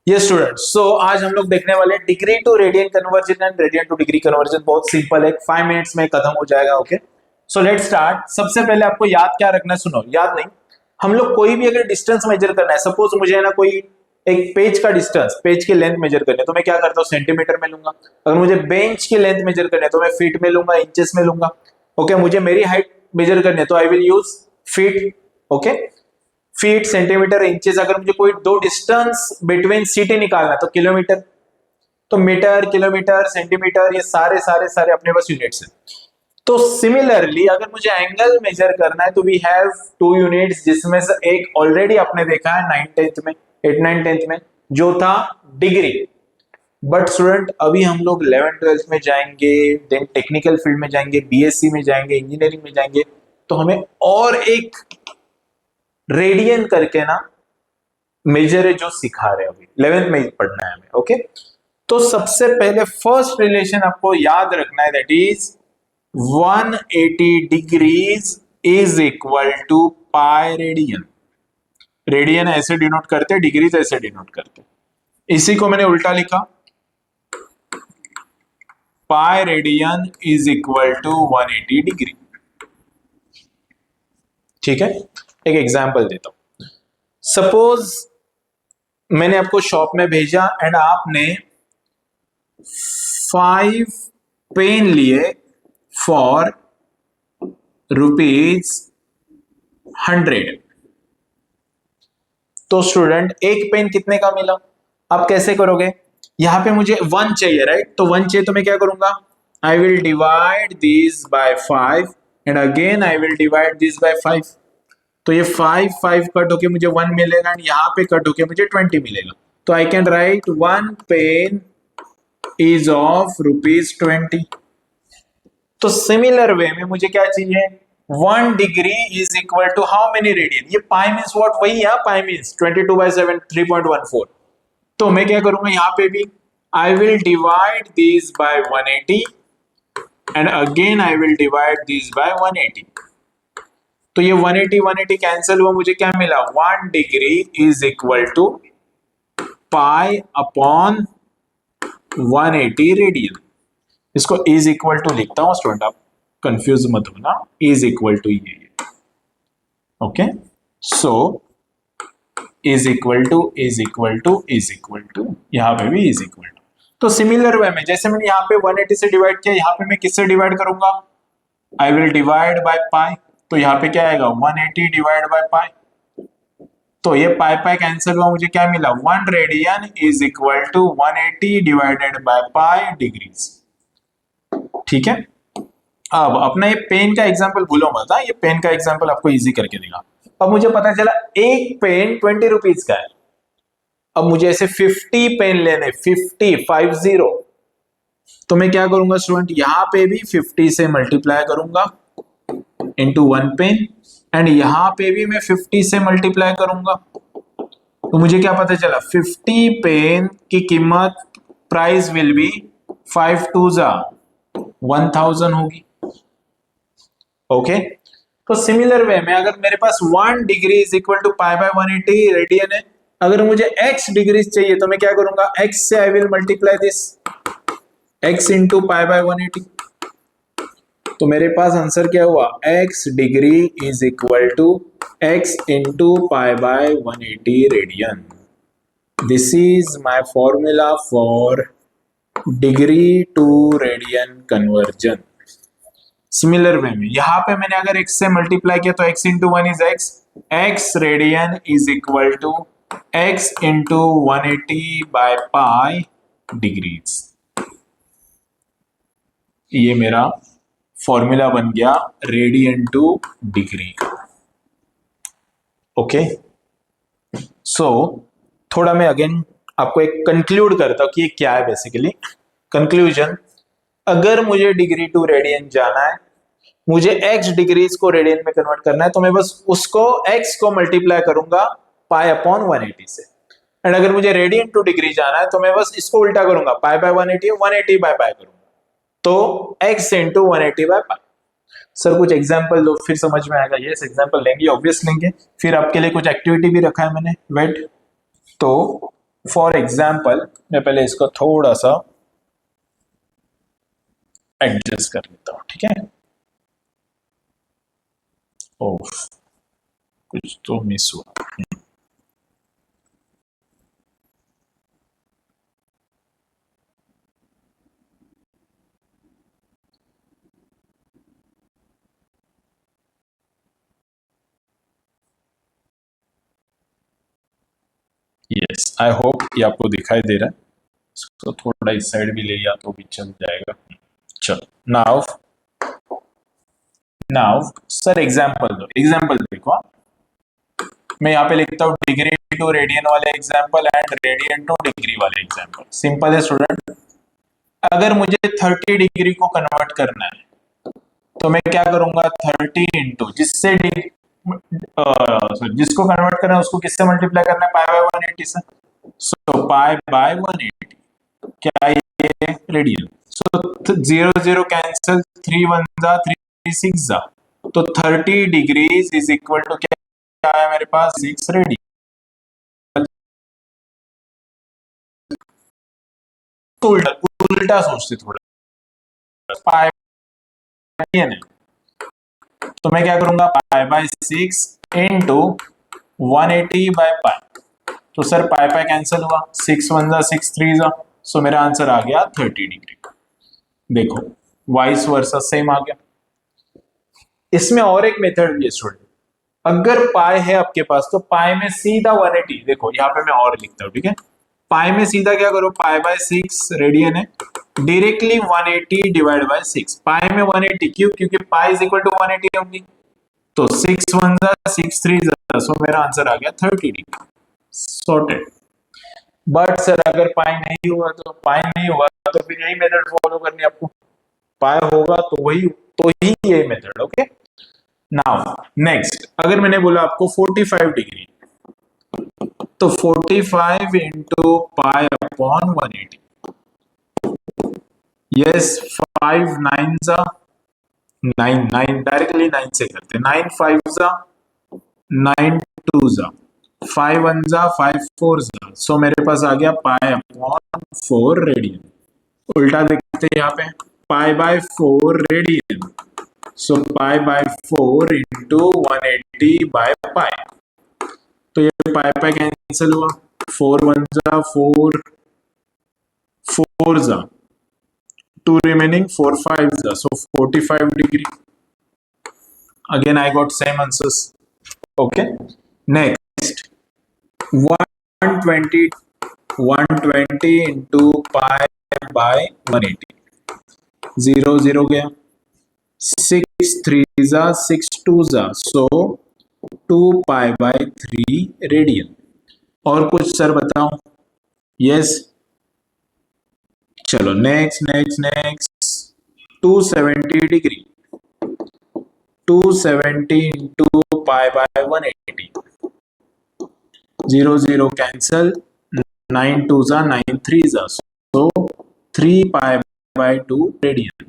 ये students so आज हम लोग देखने वाले degree to radian conversion and radian to degree conversion. बहुत सिंपल है, 5 मिनट्स में खत्म हो जाएगा। Okay, so let's start. सबसे पहले आपको याद क्या रखना है, सुनो, याद नहीं, हम लोग कोई भी अगर डिस्टेंस मेजर करना है, सपोज मुझे है ना कोई एक पेज का डिस्टेंस, पेज की लेंथ मेजर करनी है, तो मैं क्या करता हूँ, सेंटीमीटर में लूंगा। अगर मुझे बेंच की लेंथ मेजर करनी है तो मैं फीट में लूंगा, इंचेस में लूंगा। ओके, मुझे मेरी हाइट मेजर करनी है तो I will use feet. Okay, feet, centimetre, inches. अगर मुझे कोई दो डिस्टेंस बिटवीन सिटी निकालना है तो किलोमीटर। तो मीटर, किलोमीटर, सेंटीमीटर, ये सारे सारे सारे अपने पास यूनिट्स है। तो सिमिलरली अगर मुझे एंगल मेजर करना है तो वी हैव टू यूनिट्स, जिसमें से एक ऑलरेडी आपने देखा है 9th में, 8 9 10th में, जो था डिग्री। बट स्टूडेंट अभी हम लोग 11th 12th में जाएंगे, देन टेक्निकल फील्ड में जाएंगे, बीएससी में जाएंगे, इंजीनियरिंग में जाएंगे, तो हमें और एक रेडियन करके ना मेजर है जो सिखा रहे हैं, अभी 11th में पढ़ना है हमें। ओके, तो सबसे पहले फर्स्ट रिलेशन आपको याद रखना है, that is 180 degrees is equal to pi radian. Radian ऐसे डिनोट करते हैं, डिग्रीज ऐसे डिनोट करते हैं। इसी को मैंने उल्टा लिखा, pi radian is equal to 180 degree. ठीक है, एक एग्जांपल देता हूं। सपोज मैंने आपको शॉप में भेजा एंड आपने 5 पेन लिए फॉर ₹100। तो स्टूडेंट एक पेन कितने का मिला, आप कैसे करोगे? यहां पे मुझे 1 चाहिए, राइट? तो 1 चाहिए तो मैं क्या करूंगा, I will divide this by 5 and again I will divide this by 5। तो ये 5 5 कट होके मुझे 1 मिलेगा एंड यहाँ पे कट होके मुझे 20 मिलेगा। तो I can write 1 pen is of ₹20। तो सिमिलर वे में मुझे क्या चाहिए, 1 degree is equal to how many radian. ये पाई मीन्स व्हाट, वही है पाई मीन्स 22/7 3.14। तो मैं क्या करूंगा, यहाँ पे भी I will divide this by 180 and again I will divide this by 180। तो ये 180 180 कैंसिल हुआ, मुझे क्या मिला, 1 degree is equal to pi upon 180 radian. इसको इज इक्वल टू लिखता हूं स्टूडेंट, आप कंफ्यूज मत होना, इज इक्वल टू ये। Okay, so is equal to is equal to is equal to, यहां पे भी इज इक्वल टू। तो सिमिलर वे में जैसे मैंने यहाँ पे 180 से डिवाइड किया, यहाँ पे मैं किससे डिवाइड करूंगा, I will divide by pi. तो यहाँ पे क्या आएगा, 180 डिवाइड बाय पाई। तो ये पाई पाई कैंसिल हुआ, मुझे क्या मिला, 1 radian is equal to 180 divided by pi degrees. ठीक है, अब अपना ये पेन का एग्जांपल भूलो मत, ये पेन का एग्जांपल आपको इजी करके देगा। अब मुझे पता चला एक पेन 20 रुपीज का है। अब मुझे ऐसे 50 पेन लेने, 50। तो मैं क्या करूंगा स्टूडेंट, यहां पे भी 50 से मल्टीप्लाई करूंगा इंटू 1 पेन एंड यहां पे भी मैं 50 से मल्टीप्लाई करूंगा। तो मुझे क्या पता चला, 50 पेन की कीमत प्राइस विल बी 5 2 1000 होगी। ओके, तो सिमिलर वे में अगर मेरे पास 1 degree is equal to pi by 180 radian है, अगर मुझे x डिग्री चाहिए तो मैं क्या करूंगा, x से I will multiply this x into pi by 180। तो मेरे पास आंसर क्या हुआ, x degree is equal to x into pi by 180 radian. This is my formula for degree to radian conversion. Similar way में यहां पे मैंने अगर x से मल्टीप्लाई किया तो x into 1 is x radian is equal to x into 180 by pi degrees. ये मेरा फॉर्मूला बन गया रेडियन टू डिग्री का। ओके, सो थोड़ा मैं अगेन आपको एक कंक्लूड करता हूं कि ये क्या है बेसिकली। कंक्लूजन, अगर मुझे डिग्री टू रेडियन जाना है, मुझे x डिग्रीज को रेडियन में कन्वर्ट करना है, तो मैं बस उसको x को मल्टीप्लाई करूंगा पाई अपॉन 180 से। एंड अगर मुझे रेडियन टू डिग्री जाना है तो मैं बस इसको उल्टा करूंगा, पाई बाय 180 180 बाय पाई करूंगा, तो x into 180 by pi. Sir कुछ एग्जाम्पल दो, फिर समझ में आएगा। यस, एग्जाम्पल लेंगे, ऑब्वियस लेंगे। फिर आपके लिए कुछ एक्टिविटी भी रखा है मैंने, वेट। तो फॉर एग्जाम्पल मैं पहले इसको थोड़ा सा एडजस्ट कर लेता हूं, ठीक है। ओह, कुछ तो मिस हुआ। यस, आई होप ये आपको दिखाई दे रहा है। इसको थोड़ा इस साइड भी ले लिया तो भी चल जाएगा। चलो, नाउ नाउ सर एग्जाम्पल दो, एग्जाम्पल देखो। मैं यहाँ पे लिखता हूँ डिग्री टू रेडियन वाले example and radian to degree वाले एग्जाम्पल। सिंपल है स्टूडेंट। अगर मुझे 30 डिग्री को कन्वर्ट करना है तो मैं क्या करूंगा, 30 इंटू जिसको कन्वर्ट करना है उसको किससे मल्टीप्लाई करना है, पाई बाय 180 से। सो पाई बाय 180 क्या ये रेडियन। सो 0 0 कैंसिल, 3 1 जा 3 6 जा, तो 30 डिग्रीज इज इक्वल टू क्या है मेरे पास, 6 रेडियन। तो उल्टा उल्टा सोचते थोड़ा, पाई है, तो मैं क्या करूंगा, पाई बाय 6 इंटू 180 बाय पाई। तो सर पाई पाई कैंसिल हुआ, 6 1 जा 6 3 जा, सो मेरा आंसर आ गया 30 डिग्री। देखो वाइस वर्सा सेम आ गया। इसमें और एक मेथड भी है स्टूडेंट। अगर पाई है आपके पास तो पाई में सीधा 180, देखो यहाँ पे मैं और लिखता हूँ, ठीक है। पाई में सीधा क्या करो, पाई बाय 6 रेडियन है, डायरेक्टली 180 डिवाइड बाय 6। पाई में 180 क्यों, क्योंकि पाई इज इक्वल टू 180 होगी। तो 6 1 जा 6 3 जा, सो मेरा आंसर आ गया 30 डिग्री। सॉर्टेड। बट सर अगर पाई नहीं हुआ तो फिर यही मेथड फॉलो करनी है आपको। पाई होगा तो ही ये मेथड, ओके। नाउ नेक्स्ट, अगर मैंने बोला आपको 45 डिग्री, तो 45 इंटू पाई अपॉन 180। यस, 5 9 जा 9 9, डायरेक्टली 9 से करते, 9 5 जा 9 2 जा, 5 1 जा 5 4 जा, सो मेरे पास आ गया पाई अपॉन 4 रेडियन। उल्टा देखते हैं यहाँ पे, पाई by 4 radian, so pi by 4 into 180 by पाई। तो ये पाई पाई कैंसिल हुआ, 4 1 जा 4 4 जा, 2 रिमेनिंग 4 5 जा, सो 45 degree. Again I got same answers. Okay, next 120 120 into pi by 180, 0 0 गया, 6 3 जा 6 2 जा, सो 2 पाई बाय 3 रेडियन। और कुछ सर बताओ। यस, चलो next next next 270 degree, 270 into pi by 180, 0 0 cancel, 9 2 जा 9 3 जा, सो 3 पाई बाय 2 रेडियन।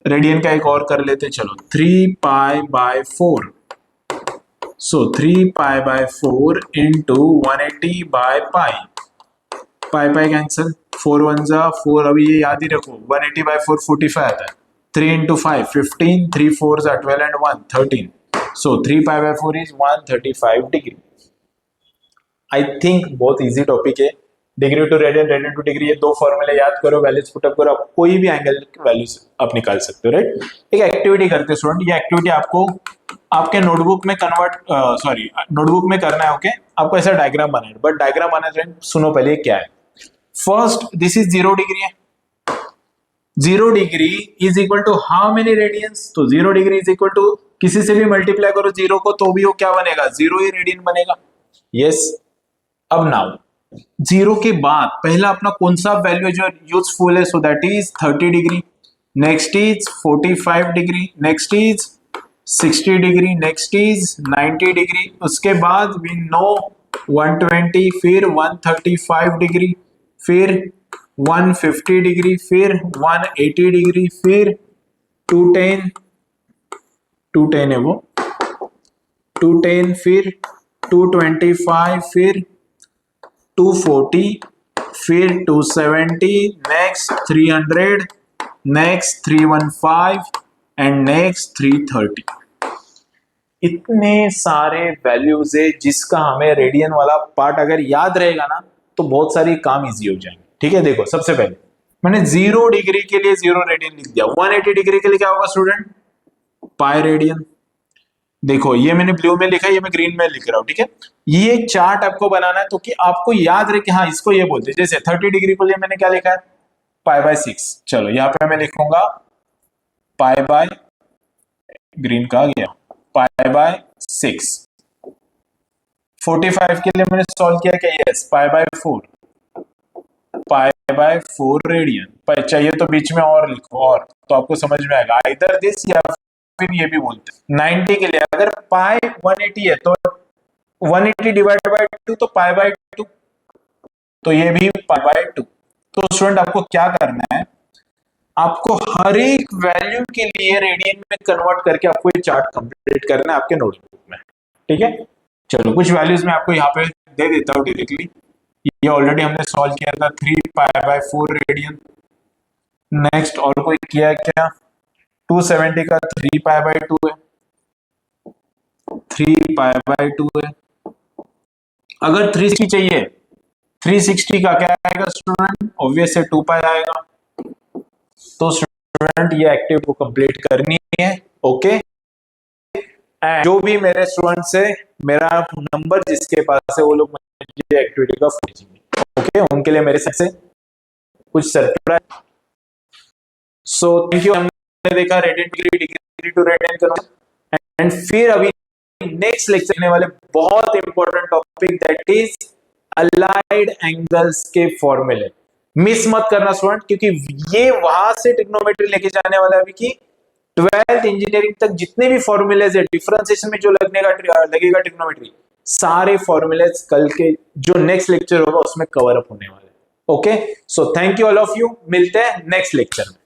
रेडियन का एक और कर लेते, चलो 3 pi by 4, so 3 pi by 4 into 180 by pi. Pi pi cancel, 4 1 जा 4, अभी ये याद ही रखो 180 बाय 4 45 आता है, 3 इंटू 5 15, 3 4 जा 12 and 1 13, so 3 pi by 4 is 135 degree. I think बहुत इजी टॉपिक है। Degree to radian, radian to degree, ये दो फॉर्मूले याद करो, वैल्यूज पुटअप करो, आप कोई भी एंगल की वैल्यूज आप निकाल सकते हो, राइट। एक एक्टिविटी करते हैं स्टूडेंट, ये एक्टिविटी आपको आपके नोटबुक में नोटबुक में करना है, ओके। आपको ऐसा डायग्राम बनाना है, बट डायग्राम बनाना है, सुनो पहले क्या है। फर्स्ट दिस इज 0 डिग्री है, 0 degree is equal to how many radians, तो 0 डिग्री इज इक्वल टू किसी से भी मल्टीप्लाई करो 0 को तो भी वो क्या बनेगा, 0 ही रेडियन बनेगा। यस, अब नाउ 0 के बाद पहला अपना कौन सा वैल्यू है जो यूजफुल है, so that is 30 degree, next is 45 degree, next is 60 degree, next is 90 degree, उसके बाद वी नो 120, फिर 135 डिग्री, फिर 150 डिग्री, फिर 180 डिग्री, फिर 210 210 है वो 210, फिर 225, फिर 240, फिर 270, नेक्स्ट 300, नेक्स्ट 315 एंड नेक्स्ट 330। इतने सारे वैल्यूज है जिसका हमें रेडियन वाला पार्ट अगर याद रहेगा ना तो बहुत सारी काम इजी हो जाएंगे। ठीक है, देखो सबसे पहले मैंने 0 डिग्री के लिए 0 रेडियन लिख दिया। 180 डिग्री के लिए क्या होगा स्टूडेंट? Pi radian. देखो ये मैंने ब्लू में लिखा है, ये मैं ग्रीन में लिख रहा हूं। ठीक है, ये चार्ट आपको बनाना है तो कि आपको याद रहे कि हाँ इसको ये बोलते हैं। जैसे 30 डिग्री के लिए मैंने क्या लिखा है? Pi by 6। चलो यहाँ पे मैं लिखूंगा पाई बाय, ग्रीन का गया, पाई बाय 6। 45 के लिए मैंने सॉल्व किया क्या? Yes, pi by 4, pi by 4 radian. पर चाहिए तो बीच में और लिखो, और तो आपको समझ में आएगा। इधर दिस या फिर ये भी बोलते हैं। 90 के लिए अगर पाई 180 है तो 180 डिवाइड बाय 2 तो पाई बाय 2, तो ये भी पाई बाय 2। तो स्टूडेंट आपको क्या करना है, आपको हर एक वैल्यू के लिए रेडियन में कन्वर्ट करके आपको ये चार्ट कंप्लीट करना है आपके नोटबुक में। ठीक है, चलो कुछ वैल्यूज मैं आपको यहाँ पे दे देता हूँ डायरेक्टली। ये ऑलरेडी हमने सॉल्व किया था, 3 पाई बाय 4 रेडियन। नेक्स्ट और कोई किया क्या? 270 का 3 पाई बाय 2 है, 3 पाई बाय 2 है। अगर 360 चाहिए, 360 का क्या आएगा स्टूडेंट? ऑब्वियस है 2 पाई आएगा। तो स्टूडेंट ये एक्टिव को कंप्लीट करनी है। ओके, एंड जो भी मेरे स्टूडेंट से मेरा नंबर जिसके पास है वो लोग मुझे एक्टिविटी का फोटो भेजेंगे। ओके, उनके लिए मेरे साइड से कुछ सरप्राइज। So thank you. हमने देखा radian degree, degree to radian conversion, and फिर अभी नेक्स्ट लेक्चर लेने वाले बहुत important topic that is allied angles के फॉर्मूले। मिस मत करना स्टूडेंट, क्योंकि ये वहां से ट्रिग्नोमेट्री लेके जाने वाला है अभी की 12th इंजीनियरिंग तक। जितने भी फॉर्मूलेज है डिफरेंशिएशन में जो लगेगा ट्रिग्नोमेट्री, सारे फॉर्मूलेज कल के जो नेक्स्ट लेक्चर होगा उसमें कवर अप होने वाले। Okay, so thank you all of you. मिलते हैं नेक्स्ट लेक्चर में।